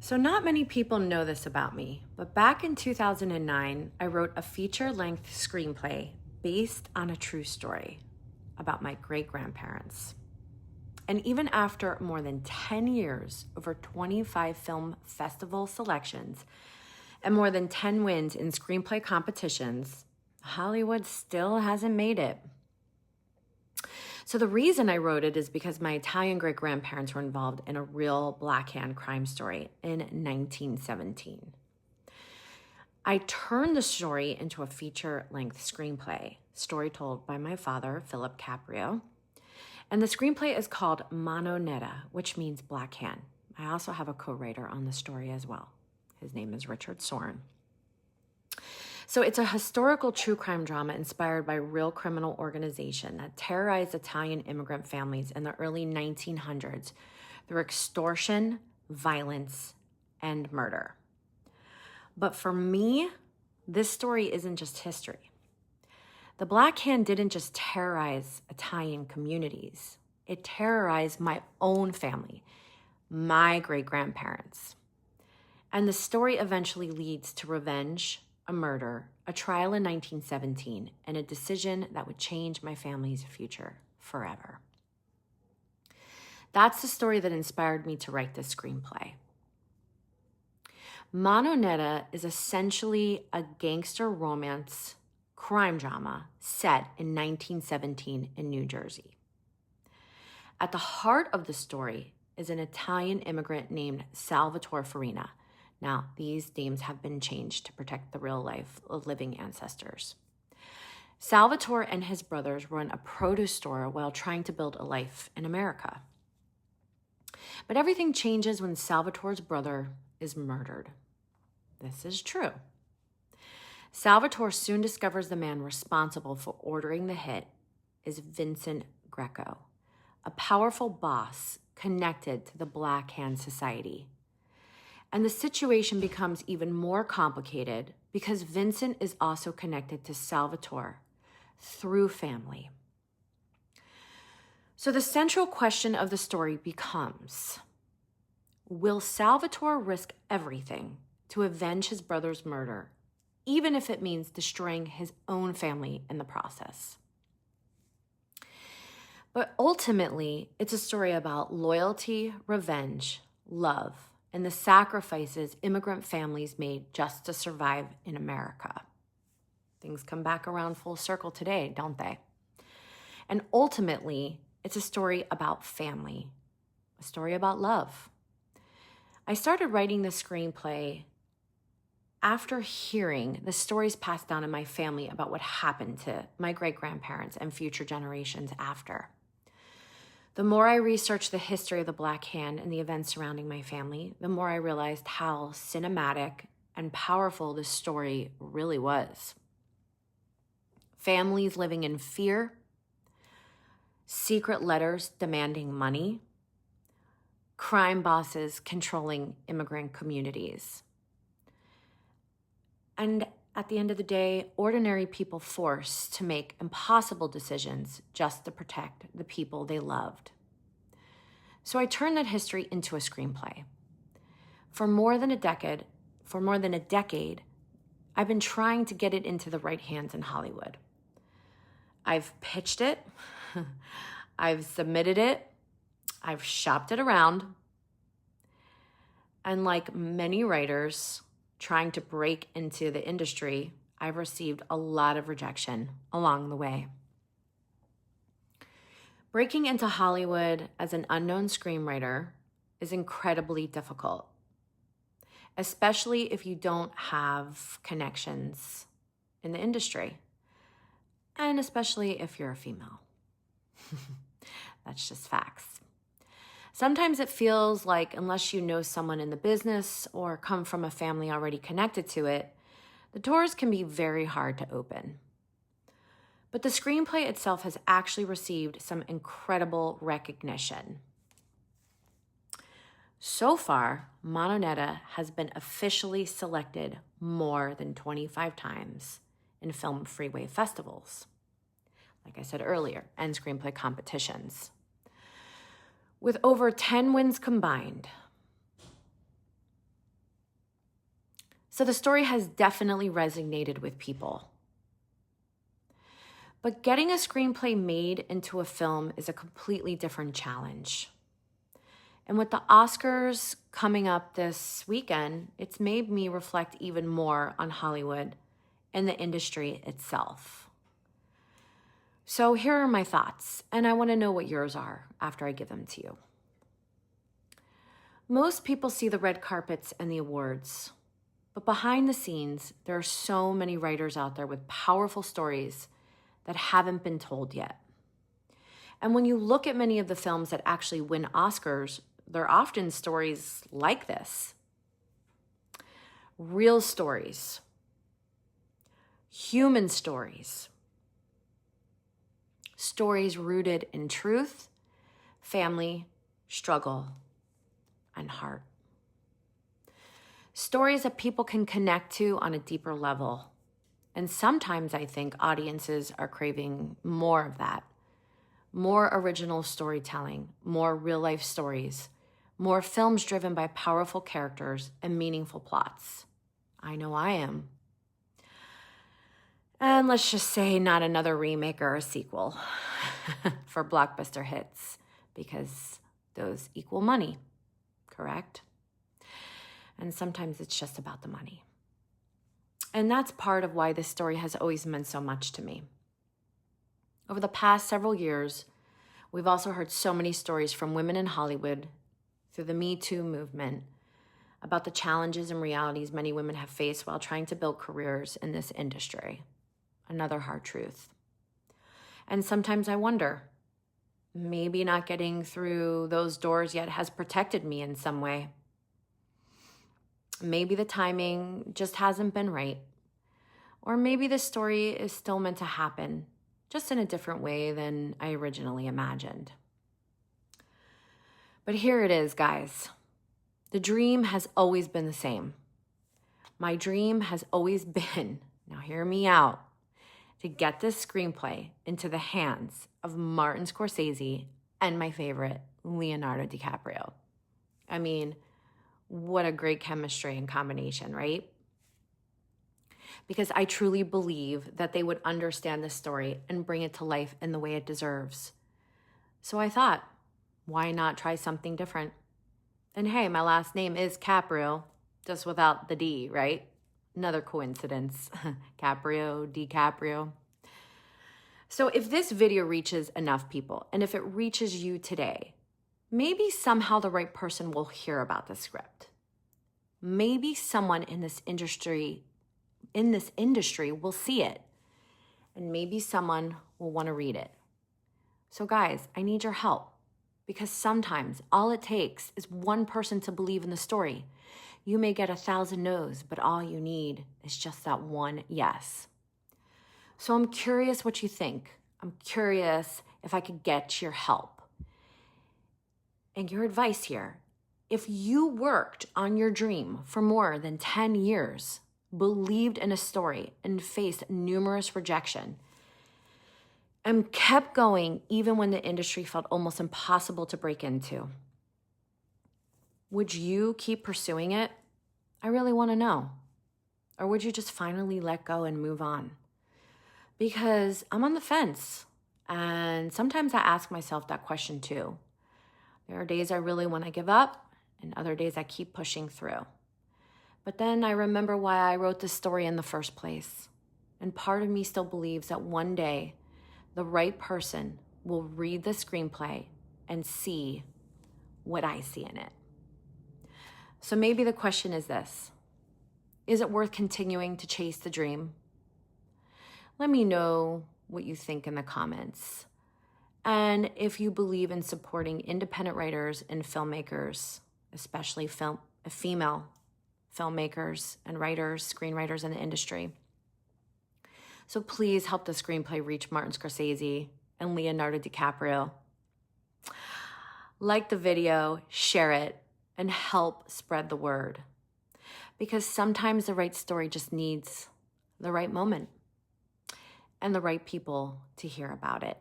So not many people know this about me, but back in 2009, I wrote a feature-length screenplay based on a true story about my great-grandparents. And even after more than 10 years, over 25 film festival selections, and more than 10 wins in screenplay competitions, Hollywood still hasn't made it. So the reason I wrote it is because my Italian great-grandparents were involved in a real Black hand crime story in 1917. I turned the story into a feature-length screenplay, story told by my father, Philip Caprio. And the screenplay is called MANO NERA, which means black hand. I also have a co-writer on the story as well. His name is Richard Soren. So it's a historical true crime drama inspired by a real criminal organization that terrorized Italian immigrant families in the early 1900s through extortion, violence, and murder. But for me, this story isn't just history. The Black Hand didn't just terrorize Italian communities. It terrorized my own family, my great-grandparents. And the story eventually leads to revenge, a murder, a trial in 1917, and a decision that would change my family's future forever. That's the story that inspired me to write this screenplay. MANO NERA is essentially a gangster romance crime drama set in 1917 in New Jersey. At the heart of the story is an Italian immigrant named Salvatore Farina. Now, these names have been changed to protect the real life of living ancestors. Salvatore and his brothers run a produce store while trying to build a life in America. But everything changes when Salvatore's brother is murdered. This is true. Salvatore soon discovers the man responsible for ordering the hit is Vincent Greco, a powerful boss connected to the Black Hand Society. And the situation becomes even more complicated because Vincent is also connected to Salvatore through family. So the central question of the story becomes, will Salvatore risk everything to avenge his brother's murder, even if it means destroying his own family in the process? But ultimately, it's a story about loyalty, revenge, love, and the sacrifices immigrant families made just to survive in America. Things come back around full circle today, don't they? And ultimately, it's a story about family, a story about love. I started writing the screenplay after hearing the stories passed down in my family about what happened to my great-grandparents and future generations after. The more I researched the history of the Black Hand and the events surrounding my family, the more I realized how cinematic and powerful this story really was. Families living in fear, secret letters demanding money, crime bosses controlling immigrant communities. And at the end of the day, ordinary people forced to make impossible decisions just to protect the people they loved. So I turned that history into a screenplay. For more than a decade, I've been trying to get it into the right hands in Hollywood. I've pitched it, I've submitted it, I've shopped it around, and like many writers trying to break into the industry, I've received a lot of rejection along the way. Breaking into Hollywood as an unknown screenwriter is incredibly difficult, especially if you don't have connections in the industry, and especially if you're a female. That's just facts. Sometimes it feels like unless you know someone in the business or come from a family already connected to it, the doors can be very hard to open. But the screenplay itself has actually received some incredible recognition. So far, MANO NERA has been officially selected more than 25 times in film freeway festivals, like I said earlier, and screenplay competitions. With over 10 wins combined, So the story has definitely resonated with people. But getting a screenplay made into a film is a completely different challenge. And with the Oscars coming up this weekend, it's made me reflect even more on Hollywood and the industry itself. So here are my thoughts, and I want to know what yours are after I give them to you. Most people see the red carpets and the awards, but behind the scenes, there are so many writers out there with powerful stories that haven't been told yet. And when you look at many of the films that actually win Oscars, they're often stories like this. Real stories. Human stories. Stories rooted in truth, family, struggle, and heart. Stories that people can connect to on a deeper level. And sometimes I think audiences are craving more of that. More original storytelling, more real-life stories, more films driven by powerful characters and meaningful plots. I know I am. And let's just say not another remake or a sequel for blockbuster hits, because those equal money, correct? And sometimes it's just about the money. And that's part of why this story has always meant so much to me. Over the past several years, we've also heard so many stories from women in Hollywood through the Me Too movement about the challenges and realities many women have faced while trying to build careers in this industry. Another hard truth. And sometimes I wonder, maybe not getting through those doors yet has protected me in some way. Maybe the timing just hasn't been right. Or maybe the story is still meant to happen, just in a different way than I originally imagined. But here it is, guys. The dream has always been the same. My dream has always been, now hear me out, to get this screenplay into the hands of Martin Scorsese and my favorite, Leonardo DiCaprio. I mean, what a great chemistry and combination, right? Because I truly believe that they would understand this story and bring it to life in the way it deserves. So I thought, why not try something different? And hey, my last name is Caprio, just without the D, right? Another coincidence. Caprio, DiCaprio. So if this video reaches enough people, and if it reaches you today, maybe somehow the right person will hear about the script. Maybe someone in this industry will see it. And maybe someone will want to read it. So guys, I need your help. Because sometimes all it takes is one person to believe in the story. You may get 1,000 no's, but all you need is just that one yes. So I'm curious what you think. I'm curious if I could get your help. And your advice here. If you worked on your dream for more than 10 years, believed in a story, and faced numerous rejection, and kept going even when the industry felt almost impossible to break into, would you keep pursuing it? I really want to know. Or would you just finally let go and move on? Because I'm on the fence. And sometimes I ask myself that question too. There are days I really want to give up, and other days I keep pushing through. But then I remember why I wrote this story in the first place. And part of me still believes that one day the right person will read the screenplay and see what I see in it. So maybe the question is this: is it worth continuing to chase the dream? Let me know what you think in the comments. And if you believe in supporting independent writers and filmmakers, especially female filmmakers and writers, screenwriters in the industry. So please help the screenplay reach Martin Scorsese and Leonardo DiCaprio. Like the video, share it, and help spread the word. Because sometimes the right story just needs the right moment and the right people to hear about it.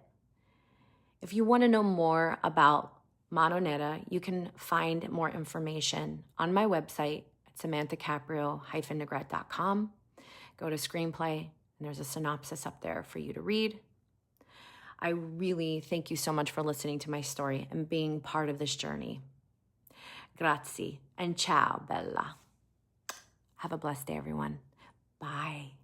If you want to know more about MANO NERA, you can find more information on my website at SamanthaCaprio-Negret.com. Go to Screenplay, and there's a synopsis up there for you to read. I really thank you so much for listening to my story and being part of this journey. Grazie and ciao, bella. Have a blessed day, everyone. Bye.